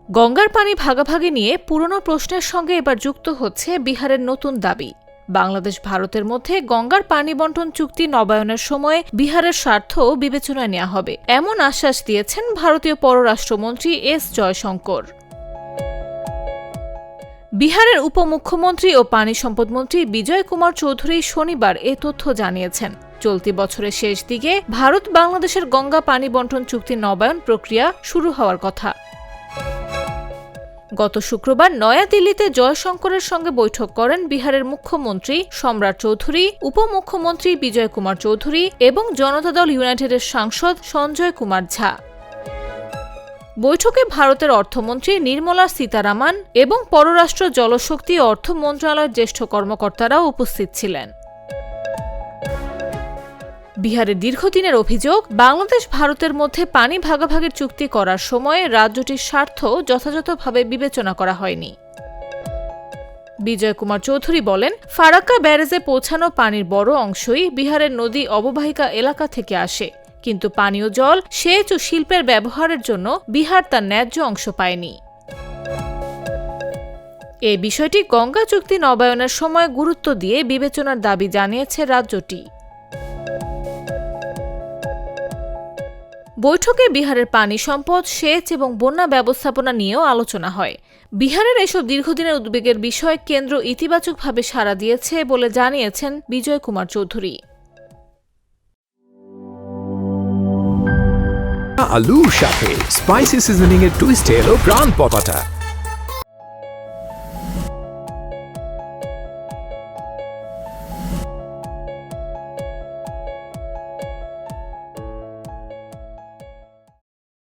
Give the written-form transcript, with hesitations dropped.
গঙ্গার পানি ভাগাভাগি নিয়ে পুরনো প্রশ্নের সঙ্গে এবার যুক্ত হচ্ছে বিহারের নতুন দাবি। বাংলাদেশ ভারতের মধ্যে গঙ্গার পানি বণ্টন চুক্তি নবায়নের সময় বিহারের স্বার্থ বিবেচনায় নেওয়া হবে, এমন আশ্বাস দিয়েছেন ভারতীয় পররাষ্ট্রমন্ত্রী এস জয়শঙ্কর। বিহারের উপমুখ্যমন্ত্রী ও পানি সম্পদ মন্ত্রী বিজয় কুমার চৌধুরী শনিবার এ তথ্য জানিয়েছেন। চলতি বছরের শেষ দিকে ভারত বাংলাদেশের গঙ্গা পানি বণ্টন চুক্তি নবায়ন প্রক্রিয়া শুরু হওয়ার কথা। গত শুক্রবার নয়াদিল্লিতে জয়শঙ্করের সঙ্গে বৈঠক করেন বিহারের মুখ্যমন্ত্রী সম্রাট চৌধুরী, উপমুখ্যমন্ত্রী বিজয় কুমার চৌধুরী এবং জনতা দল ইউনাইটেডের সাংসদ সঞ্জয় কুমার ঝা। বৈঠকে ভারতের অর্থমন্ত্রী নির্মলা সীতারামন এবং পররাষ্ট্র, জলশক্তি ও অর্থ মন্ত্রণালয়ের জ্যেষ্ঠ কর্মকর্তারাও উপস্থিত ছিলেন। বিহারের দীর্ঘদিনের অভিযোগ, বাংলাদেশ ভারতের মধ্যে পানি ভাগাভাগির চুক্তি করার সময় রাজ্যটির স্বার্থ যথাযথভাবে বিবেচনা করা হয়নি। বিজয় কুমার চৌধুরী বলেন, ফারাক্কা ব্যারেজে পৌঁছানো পানির বড় অংশই বিহারের নদী অববাহিকা এলাকা থেকে আসে, কিন্তু পানীয় জল, সেচ ও শিল্পের ব্যবহারের জন্য বিহার তার ন্যায্য অংশ পায়নি। এই বিষয়টি গঙ্গা চুক্তি নবায়নের সময় গুরুত্ব দিয়ে বিবেচনার দাবি জানিয়েছে রাজ্যটি। বৈঠকে বিহারের পানি সম্পদ, সেচ এবং বন্যা ব্যবস্থাপনা নিয়েও আলোচনা হয়। বিহারের এসব দীর্ঘদিনের উদ্বেগের বিষয়ে কেন্দ্র ইতিবাচকভাবে সাড়া দিয়েছে বলে জানিয়েছেন বিজয় কুমার চৌধুরী। আলুর সাথে স্পাইসি সিজনিং এর টুইস্ট এলো প্রাণ পটাটা।